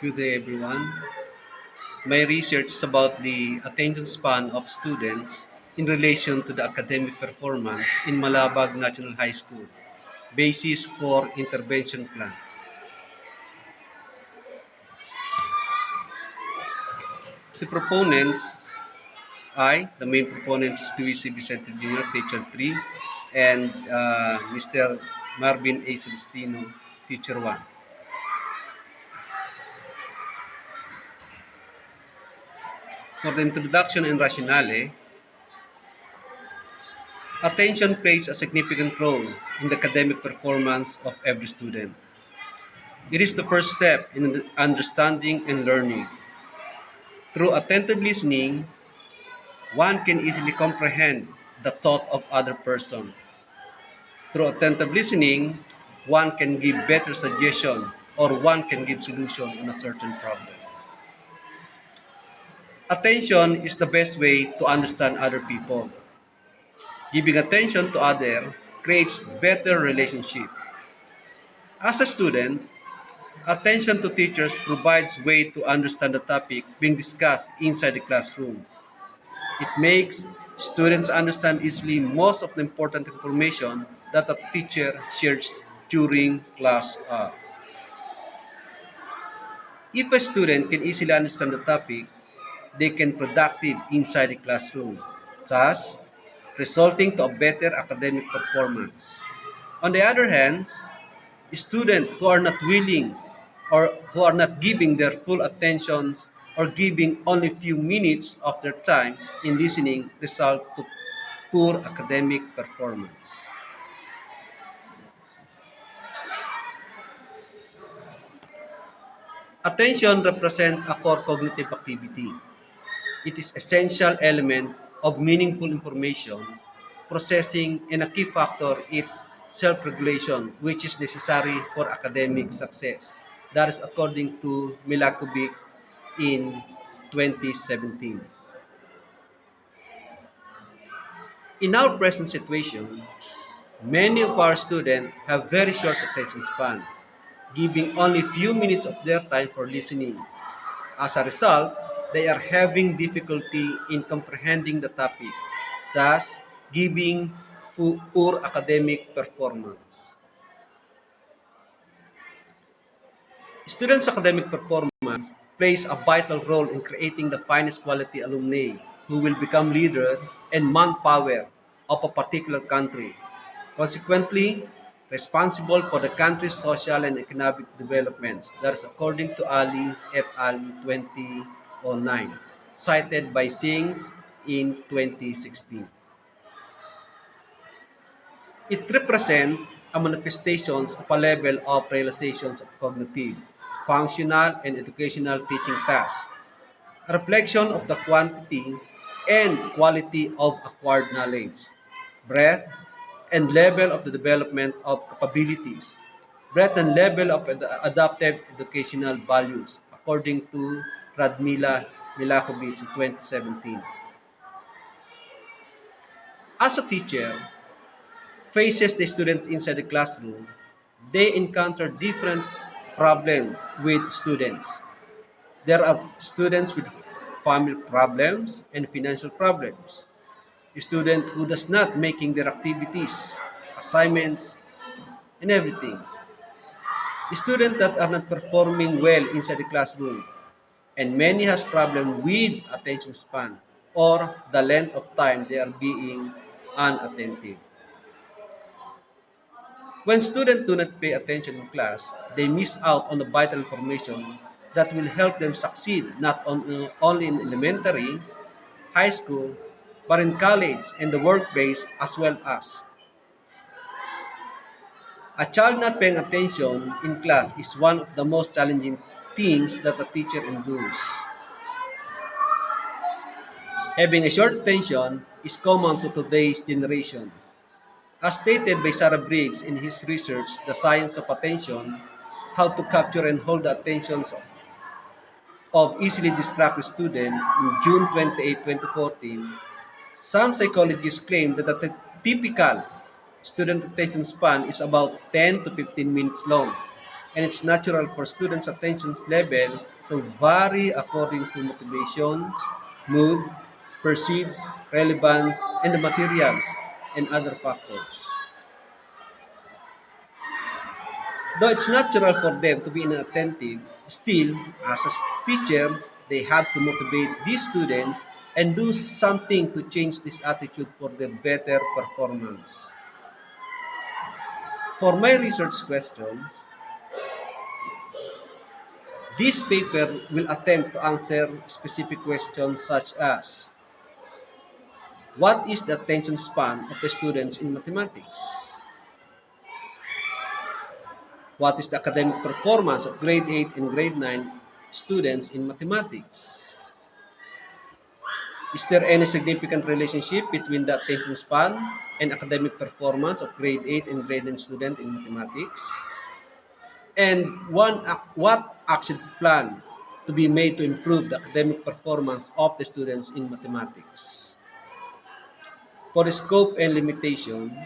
Good day, everyone. My research is about the attention span of students in relation to the academic performance in Malabag National High School. Basis for intervention plan. The proponents, the main proponents, PVC Vicente Jr., Teacher 3, and Mr. Marvin A. Celestino, Teacher 1. For the introduction and rationale, attention plays a significant role in the academic performance of every student. It is the first step in understanding and learning. Through attentive listening, one can easily comprehend the thought of other person. Through attentive listening, one can give better suggestion or one can give solution on a certain problem. Attention is the best way to understand other people. Giving attention to other creates better relationship. As a student, attention to teachers provides way to understand the topic being discussed inside the classroom. It makes students understand easily most of the important information that a teacher shares during class hour. If a student can easily understand the topic, they can productive inside the classroom, thus resulting to a better academic performance. On the other hand, students who are not willing or who are not giving their full attention or giving only few minutes of their time in listening result to poor academic performance. Attention represents a core cognitive activity. It is essential element of meaningful information processing and a key factor is self-regulation which is necessary for academic success. That is according to Milakovic in 2017. In our present situation, many of our students have very short attention span, giving only few minutes of their time for listening. As a result, they are having difficulty in comprehending the topic, thus giving poor academic performance. Students' academic performance plays a vital role in creating the finest quality alumni who will become leader and manpower of a particular country. Consequently, responsible for the country's social and economic developments. That is according to Ali et al. 2009, cited by Sings in 2016. It represents a manifestation of a level of realizations of cognitive, functional, and educational teaching tasks, a reflection of the quantity and quality of acquired knowledge, breadth and level of the development of capabilities, breadth and level of adaptive educational values, according to Radmila Milakovic in 2017. As a teacher, faces the students inside the classroom, they encounter different problems with students. There are students with family problems and financial problems. A student who does not making their activities, assignments, and everything. Students that are not performing well inside the classroom, and many has problem with attention span or the length of time they are being unattentive. When students do not pay attention in class, they miss out on the vital information that will help them succeed not only in elementary, high school, but in college and the workplace as well as. A child not paying attention in class is one of the most challenging things that a teacher endures. Having a short attention is common to today's generation. As stated by Sarah Briggs in his research, The Science of Attention, How to Capture and Hold the Attentions of Easily Distracted Students in June 28, 2014, some psychologists claim that the typical student attention span is about 10 to 15 minutes long. and it's natural for students' attention level to vary according to motivation, mood, perceived relevance, and the materials and other factors. Though it's natural for them to be inattentive, still, as a teacher, they have to motivate these students and do something to change this attitude for their better performance. For my research questions, this paper will attempt to answer specific questions such as what is the attention span of the students in mathematics? What is the academic performance of grade 8 and grade 9 students in mathematics? Is there any significant relationship between the attention span and academic performance of grade 8 and grade 9 students in mathematics? And what action plan to be made to improve the academic performance of the students in mathematics? For the scope and limitation,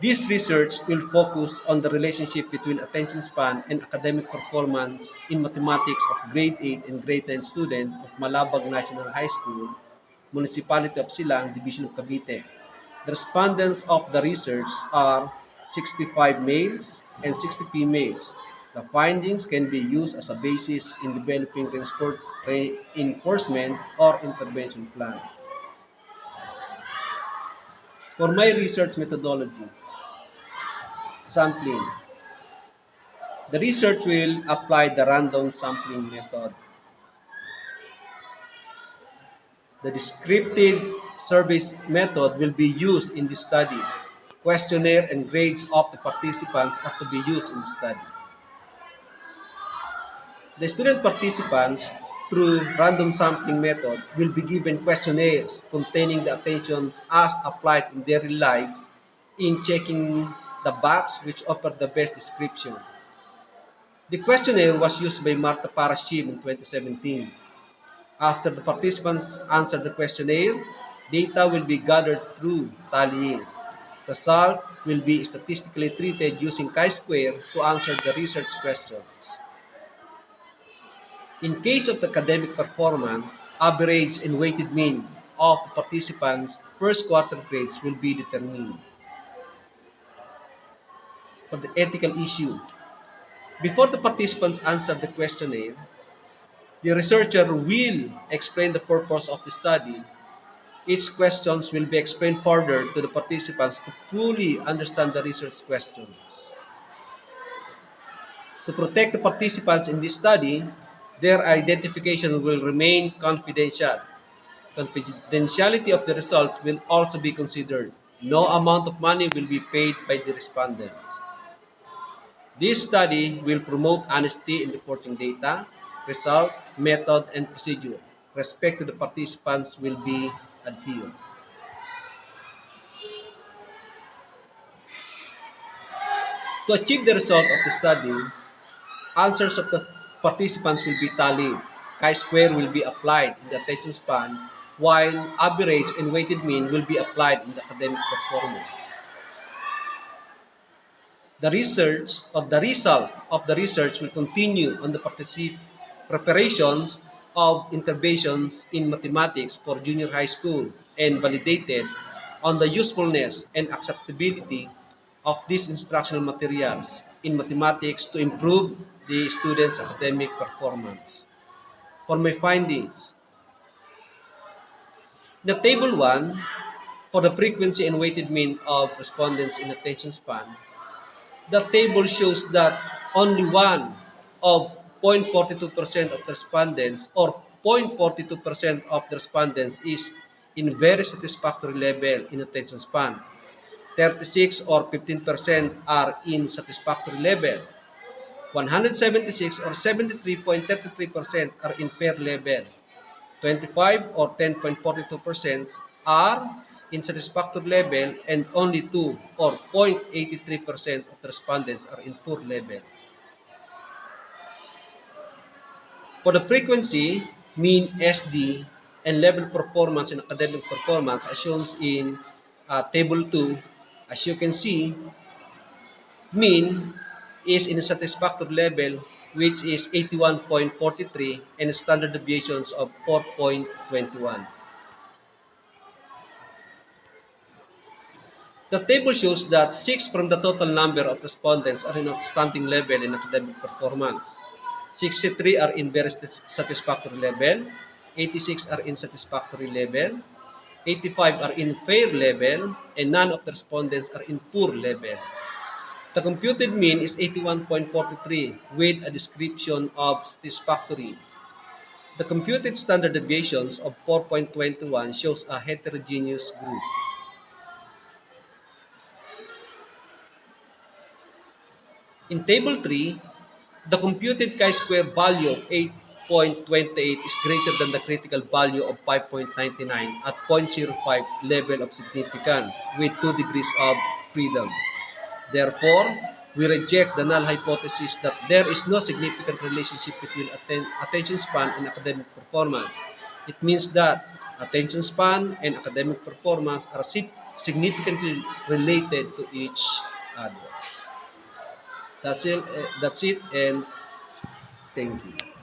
this research will focus on the relationship between attention span and academic performance in mathematics of grade 8 and grade 10 students of Malabag National High School, Municipality of Silang, Division of Cavite. The respondents of the research are 65 males and 60 females. The findings can be used as a basis in developing reinforcement or intervention plan. For my research methodology, sampling. The research will apply the random sampling method. The descriptive survey method will be used in the study. Questionnaire and grades of the participants are to be used in the study. The student participants, through random sampling method, will be given questionnaires containing the attentions as applied in daily lives in checking the box which offer the best description. The questionnaire was used by Marta Parashim in 2017. After the participants answer the questionnaire, data will be gathered through tallying. Result will be statistically treated using chi-square to answer the research questions. In case of the academic performance, average and weighted mean of the participants' first quarter grades will be determined. For the ethical issue, before the participants answer the questionnaire, the researcher will explain the purpose of the study. Each questions will be explained further to the participants to fully understand the research questions. To protect the participants in this study, their identification will remain confidential. Confidentiality of the result will also be considered. No amount of money will be paid by the respondents. This study will promote honesty in reporting data, result, method, and procedure. Respect to the participants will be adhered. To achieve the result of the study, answers of the participants will be tallied. Chi-square will be applied in the attention span, while average and weighted mean will be applied in the academic performance. The result of the research will continue on the preparations of interventions in mathematics for junior high school and validated on the usefulness and acceptability of these instructional materials in mathematics to improve the students' academic performance. For my findings, in the table 1, for the frequency and weighted mean of respondents in attention span, the table shows that only one of 0.42% of the respondents or 0.42% of the respondents is in very satisfactory level in attention span. 36 or 15% are in satisfactory level. 176 or 73.33% are in fair level. 25 or 10.42% are in satisfactory level, and only 2 or 0.83% of the respondents are in poor level. For the frequency, mean SD, and level performance and academic performance as shown in table 2, as you can see, mean is in satisfactory level, which is 81.43, and standard deviations of 4.21. The table shows that 6 from the total number of respondents are in outstanding level in academic performance. 63 are in very satisfactory level, 86 are in satisfactory level, 85 are in fair level, and none of the respondents are in poor level. The computed mean is 81.43 with a description of satisfactory. The computed standard deviations of 4.21 shows a heterogeneous group. In Table 3, the computed chi-square value of 8.28 is greater than the critical value of 5.99 at 0.05 level of significance with 2 degrees of freedom. Therefore, we reject the null hypothesis that there is no significant relationship between attention span and academic performance. It means that attention span and academic performance are significantly related to each other. That's it, and thank you.